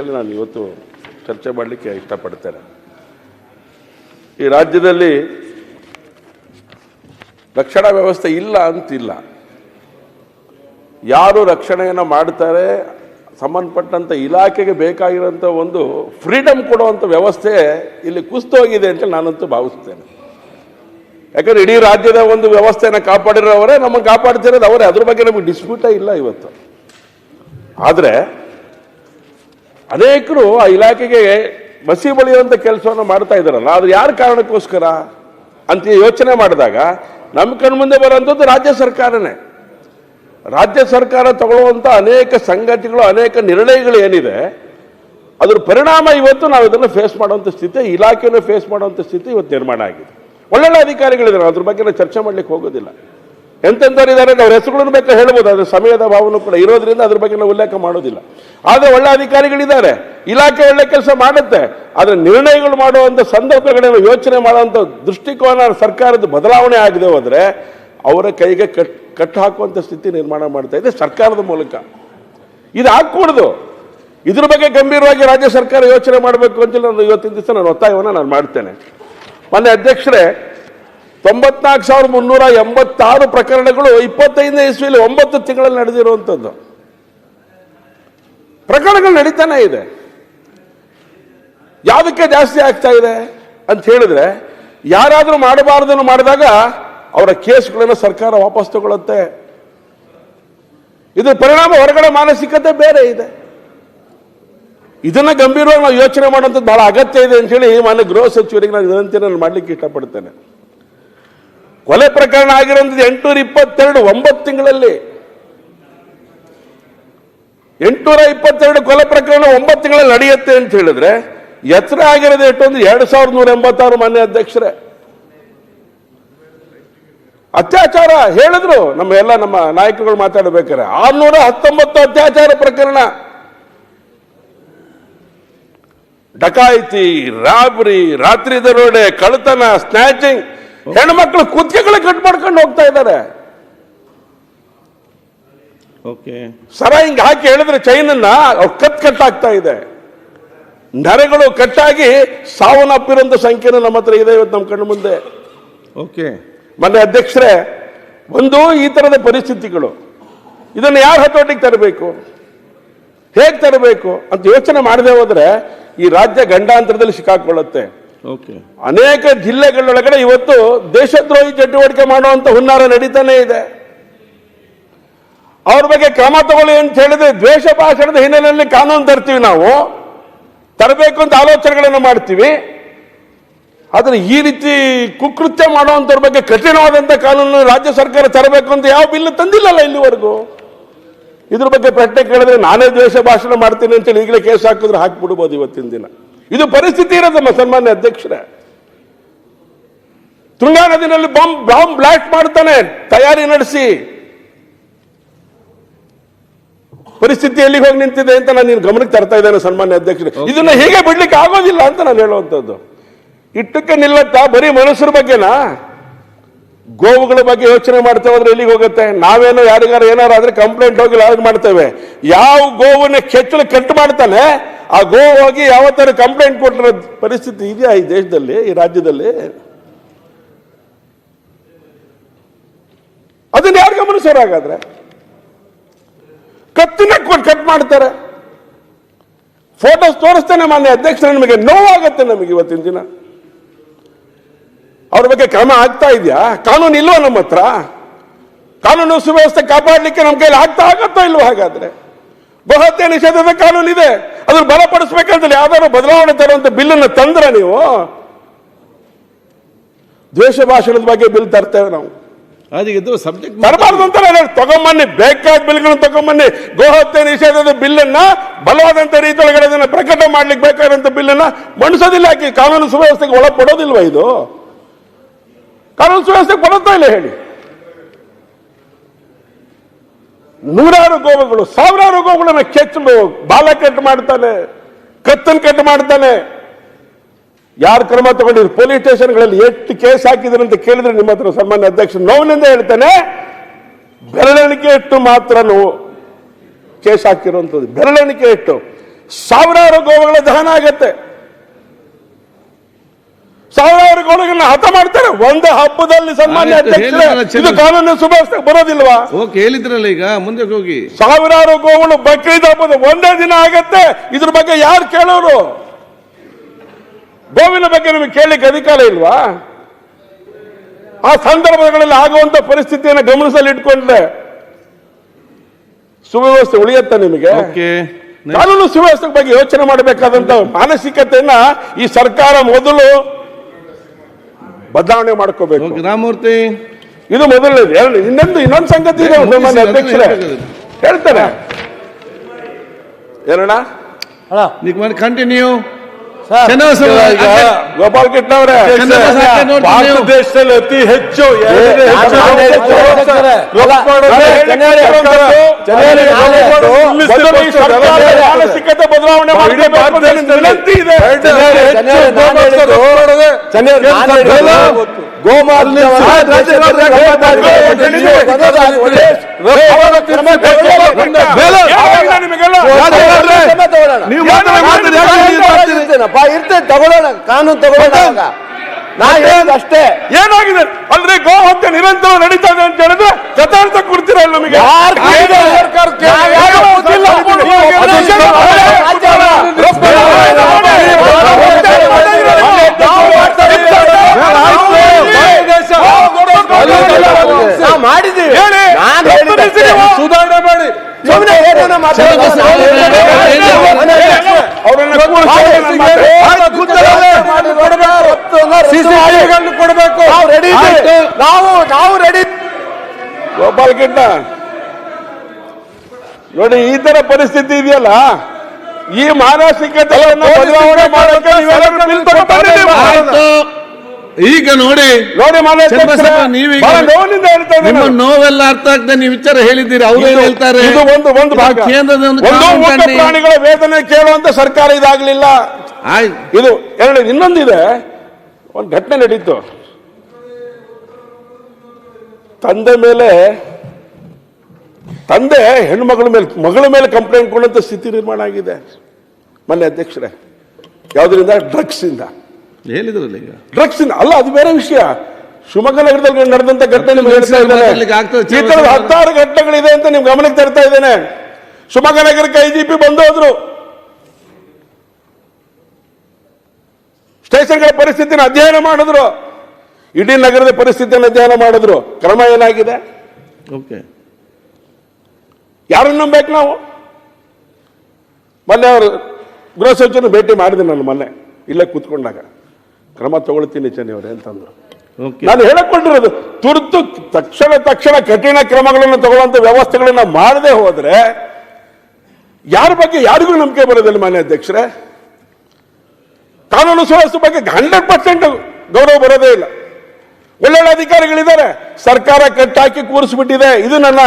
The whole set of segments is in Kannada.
ಮೇಲೆ ನಾನು ಇವತ್ತು ಚರ್ಚೆ ಮಾಡಲಿಕ್ಕೆ ಇಷ್ಟಪಡ್ತೇನೆ. ಈ ರಾಜ್ಯದಲ್ಲಿ ರಕ್ಷಣಾ ವ್ಯವಸ್ಥೆ ಇಲ್ಲ ಅಂತಿಲ್ಲ. ಯಾರು ರಕ್ಷಣೆಯನ್ನು ಮಾಡ್ತಾರೆ ಸಂಬಂಧಪಟ್ಟಂಥ ಇಲಾಖೆಗೆ ಬೇಕಾಗಿರೋಂಥ ಒಂದು ಫ್ರೀಡಮ್ ಕೊಡುವಂಥ ವ್ಯವಸ್ಥೆ ಇಲ್ಲಿ ಕುಸಿದು ಹೋಗಿದೆ ಅಂತ ನಾನಂತೂ ಭಾವಿಸ್ತೇನೆ. ಯಾಕಂದ್ರೆ ಇಡೀ ರಾಜ್ಯದ ಒಂದು ವ್ಯವಸ್ಥೆಯನ್ನು ಕಾಪಾಡಿರೋವರೇ ನಮ್ಮನ್ನು ಕಾಪಾಡ್ತಿರೋದು ಅವರೇ. ಅದ್ರ ಬಗ್ಗೆ ನಮಗೆ ಡಿಸ್ಪ್ಯೂಟೇ ಇಲ್ಲ ಇವತ್ತು. ಆದರೆ ಅನೇಕರು ಆ ಇಲಾಖೆಗೆ ಮಸಿ ಬಳಿಯುವಂಥ ಕೆಲಸವನ್ನು ಮಾಡ್ತಾ ಇದ್ದಾರಲ್ಲ, ಅದು ಯಾರ ಕಾರಣಕ್ಕೋಸ್ಕರ ಅಂತ ಯೋಚನೆ ಮಾಡಿದಾಗ ನಮ್ಮ ಕಣ್ಮುಂದೆ ಬರುವಂಥದ್ದು ರಾಜ್ಯ ಸರ್ಕಾರನೇ. ರಾಜ್ಯ ಸರ್ಕಾರ ತಗೊಳ್ಳುವಂಥ ಅನೇಕ ಸಂಗತಿಗಳು, ಅನೇಕ ನಿರ್ಣಯಗಳು ಏನಿದೆ, ಅದ್ರ ಪರಿಣಾಮ ಇವತ್ತು ನಾವು ಇದನ್ನು ಫೇಸ್ ಮಾಡುವಂಥ ಸ್ಥಿತಿ, ಇಲಾಖೆಯನ್ನು ಫೇಸ್ ಮಾಡುವಂಥ ಸ್ಥಿತಿ ಇವತ್ತು ನಿರ್ಮಾಣ ಆಗಿದೆ. ಒಳ್ಳೊಳ್ಳೆ ಅಧಿಕಾರಿಗಳಿದ್ದಾರೆ, ಅದ್ರ ಬಗ್ಗೆ ನಾವು ಚರ್ಚೆ ಮಾಡ್ಲಿಕ್ಕೆ ಹೋಗೋದಿಲ್ಲ. ಎಂತೆಂಥವ್ರಿದ್ದಾರೆ ಅವ್ರ ಹೆಸರುಗಳನ್ನು ಬೇಕಾ ಹೇಳ್ಬೋದು, ಅದ್ರ ಸಮಯದ ಭಾವನೂ ಕೂಡ ಇರೋದ್ರಿಂದ ಅದ್ರ ಬಗ್ಗೆ ನಾವು ಉಲ್ಲೇಖ ಮಾಡೋದಿಲ್ಲ. ಆದರೆ ಒಳ್ಳೆ ಅಧಿಕಾರಿಗಳಿದ್ದಾರೆ, ಇಲಾಖೆ ಒಳ್ಳೆ ಕೆಲಸ ಮಾಡುತ್ತೆ. ಆದರೆ ನಿರ್ಣಯಗಳು ಮಾಡುವಂಥ ಸಂದರ್ಭಗಳನ್ನು ಯೋಚನೆ ಮಾಡುವಂಥ ದೃಷ್ಟಿಕೋನ ಸರ್ಕಾರದ ಬದಲಾವಣೆ ಆಗದೆ ಹೋದರೆ ಅವರ ಕೈಗೆ ಕಟ್ಟು ಹಾಕುವಂಥ ಸ್ಥಿತಿ ನಿರ್ಮಾಣ ಮಾಡ್ತಾ ಇದೆ ಸರ್ಕಾರದ ಮೂಲಕ. ಇದು ಆಗ್ಕೂಡ್ದು. ಇದ್ರ ಬಗ್ಗೆ ಗಂಭೀರವಾಗಿ ರಾಜ್ಯ ಸರ್ಕಾರ ಯೋಚನೆ ಮಾಡಬೇಕು ಅಂತ ನಾನು ಇವತ್ತಿನ ದಿವಸ ನಾನು ಒತ್ತಾಯವನ್ನು ನಾನು ಮಾಡ್ತೇನೆ. ಮೊನ್ನೆ ಅಧ್ಯಕ್ಷರೇ, 94,386 ಪ್ರಕರಣಗಳು 25ನೇ ಇಸ್ವಿಯಲ್ಲಿ 9 ತಿಂಗಳಲ್ಲಿ ನಡೆದಿರುವಂಥದ್ದು ಪ್ರಕರಣಗಳು ನಡೀತಾನೆ ಇದೆ. ಯಾವುದಕ್ಕೆ ಜಾಸ್ತಿ ಆಗ್ತಾ ಇದೆ ಅಂತ ಹೇಳಿದ್ರೆ, ಯಾರಾದರೂ ಮಾಡಬಾರ್ದನ್ನು ಮಾಡಿದಾಗ ಅವರ ಕೇಸ್ಗಳನ್ನು ಸರ್ಕಾರ ವಾಪಸ್ ತಗೊಳ್ಳುತ್ತೆ. ಇದರ ಪರಿಣಾಮ ಹೊರಗಡೆ ಮಾನಸಿಕತೆ ಬೇರೆ ಇದೆ. ಇದನ್ನ ಗಂಭೀರವಾಗಿ ನಾವು ಯೋಚನೆ ಮಾಡುವಂಥದ್ದು ಬಹಳ ಅಗತ್ಯ ಇದೆ ಅಂತ ಹೇಳಿ ಮಾನ್ಯ ಗೃಹ ಸಚಿವರಿಗೆ ನಾನು ವಿನಂತಿಯನ್ನು ಮಾಡಲಿಕ್ಕೆ ಇಷ್ಟಪಡ್ತೇನೆ. ಕೊಲೆ ಪ್ರಕರಣ ಆಗಿರುವಂಥದ್ದು 822 9 ತಿಂಗಳಲ್ಲಿ. 822 ಕೊಲೆ ಪ್ರಕರಣ 9 ತಿಂಗಳಲ್ಲಿ ನಡೆಯುತ್ತೆ ಅಂತ ಹೇಳಿದ್ರೆ ಎತ್ತರ ಆಗಿರೋದು ಎಷ್ಟು ಅಂದ್ರೆ 2186 ಮಾನ್ಯ ಅಧ್ಯಕ್ಷರೇ. ಅತ್ಯಾಚಾರ ಹೇಳಿದ್ರು ನಮ್ಮ ನಾಯಕರುಗಳು ಮಾತಾಡಬೇಕಾರೆ 619 ಅತ್ಯಾಚಾರ ಪ್ರಕರಣ, ಡಕಾಯಿತಿ, ರಾಬರಿ, ರಾತ್ರಿ ದರೋಡೆ, ಕಳ್ಳತನ, ಸ್ನ್ಯಾಚಿಂಗ್, ಹೆಣ್ಮಕ್ಳು ಕುತ್ತಿಗೆಗಳ ಕಟ್ ಮಾಡ್ಕೊಂಡು ಹೋಗ್ತಾ ಇದ್ದಾರೆ. ಸರ ಹಿಂಗ್ ಹಾಕಿ ಹೇಳಿದ್ರೆ ಚೈನನ್ನ ಕಟ್ಟಾಗ್ತಾ ಇದೆ. ನರೆಗಳು ಕಟ್ಟಾಗಿ ಸಾವನ್ನಪ್ಪಿರುವಂತ ಸಂಖ್ಯೆನೂ ನಮ್ಮ ಹತ್ರ ಇದೆ ಇವತ್ತು ನಮ್ಮ ಕಣ್ಣು ಮುಂದೆ. ಮೊನ್ನೆ ಅಧ್ಯಕ್ಷರೇ, ಒಂದು ಈ ತರದ ಪರಿಸ್ಥಿತಿಗಳು, ಇದನ್ನು ಯಾರು ಹತೋಟಿಗೆ ತರಬೇಕು, ಹೇಗೆ ತರಬೇಕು ಅಂತ ಯೋಚನೆ ಮಾಡದೆ ಹೋದ್ರೆ ಈ ರಾಜ್ಯ ಗಂಡಾಂತರದಲ್ಲಿ ಸಿಕ್ಕಾಕೊಳ್ಳುತ್ತೆ. ಅನೇಕ ಜಿಲ್ಲೆಗಳೊಳಗಡೆ ಇವತ್ತು ದೇಶದ್ರೋಹಿ ಚಟುವಟಿಕೆ ಮಾಡುವಂತ ಹುನ್ನಾರ ನಡೀತಾನೆ ಇದೆ. ಅವ್ರ ಬಗ್ಗೆ ಕ್ರಮ ತಗೊಳ್ಳಿ ಅಂತ ಹೇಳಿದ್ರೆ ದ್ವೇಷ ಭಾಷಣದ ಹಿನ್ನೆಲೆಯಲ್ಲಿ ಕಾನೂನು ತರ್ತೀವಿ, ನಾವು ತರಬೇಕು ಅಂತ ಆಲೋಚನೆಗಳನ್ನು ಮಾಡ್ತೀವಿ. ಆದ್ರೆ ಈ ರೀತಿ ಕುಕೃತ್ಯ ಮಾಡುವಂತವ್ರ ಬಗ್ಗೆ ಕಠಿಣವಾದಂತ ಕಾನೂನು ರಾಜ್ಯ ಸರ್ಕಾರ ತರಬೇಕು ಅಂತ ಯಾವ ಬಿಲ್ ತಂದಿಲ್ಲಲ್ಲ ಇಲ್ಲಿವರೆಗೂ. ಇದ್ರ ಬಗ್ಗೆ ಪ್ರಶ್ನೆ ಕೇಳಿದ್ರೆ ನಾನೇ ದ್ವೇಷ ಭಾಷಣ ಮಾಡ್ತೀನಿ ಅಂತೇಳಿ ಈಗಲೇ ಕೇಸ್ ಹಾಕಿದ್ರೆ ಹಾಕ್ಬಿಡ್ಬೋದು ಇವತ್ತಿನ ದಿನ. ಇದು ಪರಿಸ್ಥಿತಿ ಇರೋದಮ್ಮ ಸನ್ಮಾನ್ಯ ಅಧ್ಯಕ್ಷರೇ. ತುಂಗಾ ನದಿನಲ್ಲಿ ಬಾಂಬ್ ಬ್ಲಾಸ್ಟ್ ಮಾಡ್ತಾನೆ, ತಯಾರಿ ನಡೆಸಿ. ಪರಿಸ್ಥಿತಿ ಎಲ್ಲಿಗೆ ಹೋಗಿ ನಿಂತಿದೆ ಅಂತ ನಾನು ನಿನ್ನ ಗಮನಕ್ಕೆ ತರ್ತಾ ಇದ್ದೇನೆ ಸನ್ಮಾನ್ಯ ಅಧ್ಯಕ್ಷರೇ. ಇದನ್ನ ಹೀಗೆ ಬಿಡ್ಲಿಕ್ಕೆ ಆಗೋದಿಲ್ಲ ಅಂತ ನಾನು ಹೇಳುವಂಥದ್ದು. ಇಟ್ಟಕ್ಕೆ ನಿಲ್ಲತ್ತಾ ಬರೀ ಮನುಷ್ಯರ ಬಗ್ಗೆನಾ? ಗೋವುಗಳ ಬಗ್ಗೆ ಯೋಚನೆ ಮಾಡ್ತಾ ಹೋದ್ರೆ ಎಲ್ಲಿಗೆ ಹೋಗುತ್ತೆ? ನಾವೇನೋ ಯಾರಿಗಾರ ಏನಾರು ಆದ್ರೆ ಕಂಪ್ಲೇಂಟ್ ಹೋಗಿ ಲಾಗ್ ಮಾಡ್ತೇವೆ. ಯಾವ ಗೋವನ್ನ ಕೆಚ್ಚಲು ಕಟ್ ಮಾಡ್ತಾನೆ ಆ ಗೋವು ಹೋಗಿ ಯಾವತ್ತಾರು ಕಂಪ್ಲೇಂಟ್ ಕೊಟ್ಟಿರೋ ಪರಿಸ್ಥಿತಿ ಇದೆಯಾ ಈ ದೇಶದಲ್ಲಿ, ಈ ರಾಜ್ಯದಲ್ಲಿ? ಅದನ್ನ ಯಾರು ಗಮನಿಸೋರಾಗಾದ್ರೆ? ಕತ್ತಿನ ಕಟ್ ಮಾಡ್ತಾರೆ. ಫೋಟೋಸ್ ತೋರಿಸ್ತಾನೆ ಮಾನ್ಯ ಅಧ್ಯಕ್ಷರ, ನಿಮಗೆ ನೋವಾಗುತ್ತೆ ನಮಗೆ ಇವತ್ತಿನ ದಿನ. ಅವ್ರ ಬಗ್ಗೆ ಕ್ರಮ ಆಗ್ತಾ ಇದೆಯಾ? ಕಾನೂನು ಇಲ್ವೋ ನಮ್ಮ ಹತ್ರ? ಕಾನೂನು ಸುವ್ಯವಸ್ಥೆ ಕಾಪಾಡಲಿಕ್ಕೆ ನಮ್ಮ ಕೈಲಿ ಆಗತ್ತೋ ಇಲ್ವೋ? ಹಾಗಾದ್ರೆ ಗೋಹತ್ಯೆ ನಿಷೇಧದ ಕಾನೂನು ಇದೆ, ಅದನ್ನು ಬಲಪಡಿಸಬೇಕಂತ ಯಾವ್ದಾದ್ರು ಬದಲಾವಣೆ ತರುವಂತ ಬಿಲ್ಲನ್ನು ತಂದ್ರೆ ನೀವು ದ್ವೇಷ ಭಾಷಣದ ಬಗ್ಗೆ ಬಿಲ್ ತರ್ತೇವೆ ನಾವು. ತರಬಾರ್ದು ಅಂತ ತಗೊಂಬನ್ನಿ, ಬೇಕಾದ ಬಿಲ್ಗಳನ್ನು ತಗೊಂಬನ್ನಿ. ಗೋಹತ್ಯೆ ನಿಷೇಧದ ಬಿಲ್ಲನ್ನ ಬಲವಾದಂತ ರೀತಿಯೊಳಗಡೆ ಅದನ್ನ ಪ್ರಕಟ ಮಾಡ್ಲಿಕ್ಕೆ ಬೇಕಾದಂತ ಬಿಲ್ಲನ್ನ ಮಂಡಿಸೋದಿಲ್ಲ. ಯಾಕೆ? ಕಾನೂನು ಸುವ್ಯವಸ್ಥೆಗೆ ಒಳಪಡೋದಿಲ್ವಾ? ಇದು ಕಾನೂನು ಸುವ್ಯವಸ್ಥೆ ಕೊಡುತ್ತಾ ಇಲ್ಲ ಹೇಳಿ? ನೂರಾರು ಗೋವುಗಳು, ಸಾವಿರಾರು ಗೋವುಗಳನ್ನ ಕೆಚ್ಚಲು ಬಾಲ ಕಟ್ ಮಾಡ್ತಾನೆ, ಕತ್ತನ್ ಕಟ್ ಮಾಡ್ತಾನೆ. ಯಾರು ಕ್ರಮ ತಗೊಂಡಿದ್ರು? ಪೊಲೀಸ್ ಸ್ಟೇಷನ್ಗಳಲ್ಲಿ ಎಷ್ಟು ಕೇಸ್ ಹಾಕಿದ್ರು ಅಂತ ಕೇಳಿದ್ರೆ ನಿಮ್ಮ ಹತ್ರ ಸನ್ಮಾನ್ಯ ಅಧ್ಯಕ್ಷ ನೋವಿನಿಂದ ಹೇಳ್ತಾನೆ, ಬೆರಳೆಣಿಕೆ ಇಟ್ಟು ಮಾತ್ರ ಕೇಸ್ ಹಾಕಿರುವಂಥದ್ದು, ಬೆರಳೆಣಿಕೆ ಇಟ್ಟು. ಸಾವಿರಾರು ಗೋವುಗಳ ದಹನ ಆಗತ್ತೆ, ಸಾವಿರಾರು ಗೋವುಗಳನ್ನ ಹತ ಮಾಡ್ತಾರೆ ಒಂದು ಹಬ್ಬದಲ್ಲಿ. ಸನ್ಮಾನ್ಯ ಅಧ್ಯಕ್ಷರೇ, ಇದು ಕಾನೂನು ಸುವ್ಯವಸ್ಥೆ ಬರೋದಿಲ್ವಾ? ಹೇಳಿದ್ರಲ್ಲ, ಈಗ ಮುಂದೆ ಹೋಗಿ. ಸಾವಿರಾರು ಗೋವುಗಳು ಬಕ್ರೀದ್ ಹಬ್ಬದ ಒಂದೇ ದಿನ ಆಗತ್ತೆ, ಇದ್ರ ಬಗ್ಗೆ ಯಾರು ಕೇಳೋರು? ಗೋವಿನ ಬಗ್ಗೆ ನಿಮಗೆ ಕೇಳಲಿಕ್ಕೆ ಅಧಿಕಾರ ಇಲ್ವಾ? ಆ ಸಂದರ್ಭಗಳಲ್ಲಿ ಆಗುವಂತ ಪರಿಸ್ಥಿತಿಯನ್ನು ಗಮನದಲ್ಲಿ ಇಟ್ಕೊಂಡ್ರೆ ಸುವ್ಯವಸ್ಥೆ ಉಳಿಯತ್ತ ನಿಮಗೆ? ಕಾನೂನು ಸುವ್ಯವಸ್ಥೆ ಬಗ್ಗೆ ಯೋಚನೆ ಮಾಡಬೇಕಾದಂತ ಮಾನಸಿಕತೆಯನ್ನ ಈ ಸರ್ಕಾರ ಮೊದಲು ಬದಲಾವಣೆ ಮಾಡ್ಕೋಬೇಕು. ರಾಮಮೂರ್ತಿ, ಇದು ಮೊದಲನೇದು. ಇನ್ನೊಂದು ಸಂಗತಿ ಇದೆ, ಅಧ್ಯಕ್ಷರೇ ಹೇಳ್ತಾರೆ. ಏನಣ್ಣ? ಕಂಟಿನ್ಯೂ. ಗೋಪಾಲ್ ಕಿಟ್ಟ ಅವರೇ, ಭಾರತ ದೇಶದಲ್ಲಿ ಅತಿ ಹೆಚ್ಚು ಮಾನಸಿಕತೆ ಬದಲಾವಣೆ ವಿನಂತಿ ಇದೆ. ಇರ್ತೇನೆ, ತಗೊಳ್ಳೋಣ, ಕಾನೂನು ತಗೊಳ್ಳೋಣ. ನಾ ಅಷ್ಟೇ. ಏನಾಗಿದೆ ಅಲ್ರಿ? ಗೋ ಹತ್ಯೆ ನಿರಂತರ ನಡೀತಾ ಇದೆ ಅಂತ ಹೇಳಿದ್ರೆ ಚತಾರ್ಥ ಕೊಡ್ತೀರಾ ನಮಗೆ? ಮಾಡಿದ್ದೀವಿ, ಸುಧಾರಣೆ ಮಾಡಿ. ಕೊಡಬೇಕು. ನಾವು ರೆಡಿ. ಗೋಪಾಲ್ ಕಿಟ್ಟ ನೋಡಿ, ಈ ತರ ಪರಿಸ್ಥಿತಿ ಇದೆಯಲ್ಲ, ಈ ಮಾನಸಿಕತೆಯನ್ನು ಬದಲಾವಣೆ ಮಾಡೋಕೆ ಈಗ ನೋಡಿ ನೋವಿನಿಂದ ಹೇಳ್ತಾ ಇದ್ದೀನಿ. ನೋವೆಲ್ಲ ಅರ್ಥ ಆಗ್ತದೆ. ನೀವು ವಿಚಾರ ಹೇಳಿದ್ದೀರಿ, ಅವರು ಹೇಳ್ತಾರೆ. ಇದು ಒಂದು ಭಾಗ. ಕೇಂದ್ರದ ಪ್ರಾಣಿಗಳ ವೇದನೆ ಕೇಳುವಂತ ಸರ್ಕಾರ ಇದಾಗಲಿಲ್ಲ. ಇದು ಎರಡು. ಇನ್ನೊಂದಿದೆ, ಒಂದು ಘಟನೆ ನಡೀತು. ತಂದೆ ಹೆಣ್ಮಗಳ ಮೇಲೆ, ಮಗಳ ಮೇಲೆ ಕಂಪ್ಲೇಂಟ್ ಕೊಡುವಂತ ಸ್ಥಿತಿ ನಿರ್ಮಾಣ ಆಗಿದೆ. ಮೊನ್ನೆ ಅಧ್ಯಕ್ಷರೇ, ಯಾವುದರಿಂದ? ಡ್ರಗ್ಸ್ ಇಂದ. ಹೇಳಿದ್ರಲ್ಲ, ಈಗ ಡ್ರಗ್ಸ್ ಇಂದ ಅಲ್ಲ, ಅದು ಬೇರೆ ವಿಷಯ. ಶಿವಮೊಗ್ಗ ನಗರದಲ್ಲಿ ನಡೆದಂತ ಘಟನೆ ನಿಮ್ಗೆ ಹೇಳ್ತಾ ಇದ್ದೇನೆ. ಈ ತರದ 10 ಘಟನೆಗಳಿದೆ ಅಂತ ನಿಮ್ ಗಮನಕ್ಕೆ ತರ್ತಾ ಇದ್ದೇನೆ. ಶಿವಮೊಗ್ಗ ನಗರಕ್ಕೆ IGP ಬಂದು ಹೋದ್ರು, ಸ್ಟೇಷನ್ಗಳ ಪರಿಸ್ಥಿತಿನ ಅಧ್ಯಯನ ಮಾಡಿದ್ರು, ಇಡೀ ನಗರದ ಪರಿಸ್ಥಿತಿಯನ್ನು ಅಧ್ಯಯನ ಮಾಡಿದ್ರು. ಕ್ರಮ ಏನಾಗಿದೆ? ಯಾರನ್ನು ನಂಬೇಕು ನಾವು? ಮೊನ್ನೆ ಅವರು ಗೃಹ ಸಚಿವರು ಭೇಟಿ ಮಾಡಿದೆ ನಾನು, ಮೊನ್ನೆ ಇಲ್ಲೇ ಕೂತ್ಕೊಂಡಾಗ. ಕ್ರಮ ತಗೊಳ್ತೀನಿ ಚೆನ್ನೈಯವರೇ ಅಂತಂದ್ರು. ನಾನು ಹೇಳಕೊಂಡಿರೋದು, ತುರ್ತು ತಕ್ಷಣ ಕಠಿಣ ಕ್ರಮಗಳನ್ನು ತಗೊಳ್ಳುವಂತ ವ್ಯವಸ್ಥೆಗಳನ್ನ ಮಾಡದೆ ಹೋದ್ರೆ ಯಾರ ಬಗ್ಗೆ ಯಾರಿಗೂ ನಂಬಿಕೆ ಬರೋದಿಲ್ಲ. ಮಾನ್ಯ ಅಧ್ಯಕ್ಷರೇ, ಕಾನೂನು ಸುವ್ಯವಸ್ಥೆ ಬಗ್ಗೆ 100% ಗೌರವ ಬರೋದೇ ಇಲ್ಲ. ಒಳ್ಳೊಳ್ಳೆ ಅಧಿಕಾರಿಗಳಿದ್ದಾರೆ, ಸರ್ಕಾರ ಕಟ್ಟಾಕಿ ಕೂರಿಸ್ಬಿಟ್ಟಿದೆ. ಇದು ನನ್ನ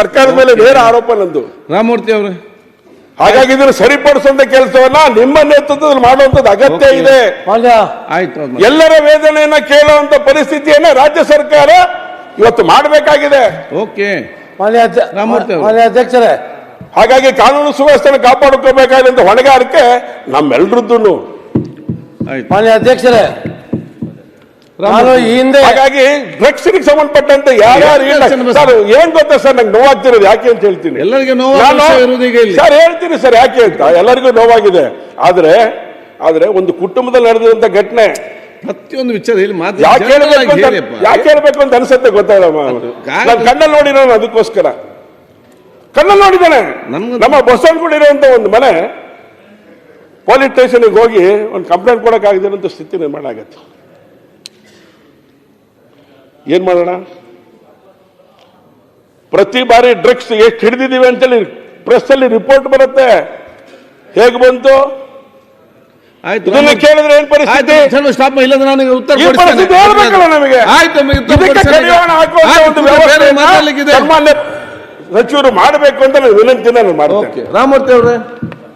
ಸರ್ಕಾರದ ಮೇಲೆ ನೇರ ಆರೋಪ ನಂದು. ರಾಮಮೂರ್ತಿ ಅವರು, ಹಾಗಾಗಿ ಇದನ್ನು ಸರಿಪಡಿಸುವಂತ ಕೆಲಸವನ್ನ ನಿಮ್ಮ ನೇತೃತ್ವದಲ್ಲಿ ಮಾಡುವಂತದ್ದು ಅಗತ್ಯ ಇದೆ. ಎಲ್ಲರ ವೇದನೆಯನ್ನ ಕೇಳುವಂತ ಪರಿಸ್ಥಿತಿಯನ್ನ ರಾಜ್ಯ ಸರ್ಕಾರ ಇವತ್ತು ಮಾಡಬೇಕಾಗಿದೆ. ಅಧ್ಯಕ್ಷರೇ, ಹಾಗಾಗಿ ಕಾನೂನು ಸುವ್ಯವಸ್ಥೆ ಕಾಪಾಡಿಕೋಬೇಕಾದಂತ ಹೊಣೆಗಾರಿಕೆ ನಮ್ಮೆಲ್ಲರದ್ದು. ಮಾನ್ಯ ಅಧ್ಯಕ್ಷರೇ, ಹಾಗಾಗಿ ಡ್ರಗ್ಸ್ಗೆ ಸಂಬಂಧಪಟ್ಟಂತೆ ಯಾರ್ಯಾರು ಸರ್, ಏನ್ ಗೊತ್ತಾ ಸರ್, ನಂಗೆ ನೋವಾಗ್ತಿರೋದು ಯಾಕೆ ಅಂತ ಹೇಳ್ತೀನಿ. ಎಲ್ಲರಿಗೂ ಸರ್ ಹೇಳ್ತೀನಿ ಸರ್ ಯಾಕೆ ಅಂತ. ಎಲ್ಲರಿಗೂ ನೋವಾಗಿದೆ. ಆದ್ರೆ ಒಂದು ಕುಟುಂಬದಲ್ಲಿ ನಡೆದಂತ ಘಟನೆ ಪ್ರತಿಯೊಂದು ವಿಚಾರ ಯಾಕೆ ಹೇಳ್ಬೇಕು ಅಂತ ಅನ್ಸುತ್ತೆ ಗೊತ್ತಾಗಲ್ಲ. ನಾನು ಕಣ್ಣಲ್ಲಿ ನೋಡಿರೋನು, ಅದಕ್ಕೋಸ್ಕರ ಕಣ್ಣಲ್ಲಿ ನೋಡಿದ್ದೇನೆ. ನಮ್ಮ ಬಸವನಗುಡಿರುವಂತ ಒಂದು ಮನೆ, ಪೊಲೀಸ್ ಸ್ಟೇಷನ್ಗೆ ಹೋಗಿ ಒಂದು ಕಂಪ್ಲೇಂಟ್ ಕೊಡಕ್ಕಾಗದಿರೋಂಥ ಸ್ಥಿತಿ ನಿರ್ಮಾಣ ಆಗತ್ತೆ. ಏನ್ ಮಾಡೋಣ? ಪ್ರತಿ ಬಾರಿ ಡ್ರಗ್ಸ್ ಎಷ್ಟು ಹಿಡಿದಿದ್ದೀವಿ ಅಂತೇಳಿ ಪ್ರೆಸ್ ಅಲ್ಲಿ ರಿಪೋರ್ಟ್ ಬರುತ್ತೆ. ಹೇಗೆ ಬಂತು ಇದನ್ನ ಕೇಳಿದ್ರೆ ಏನ್ ಪರಿಸ್ಥಿತಿ? ನಮಗೆ ಸನ್ಮಾನ್ಯ ಸಚಿವರು ಮಾಡಬೇಕು ಅಂತ ನಾನು ವಿನಂತಿನ ಮಾಡ್ತೇನೆ. ರಾಮಮೂರ್ತಿ ಅವರೇ.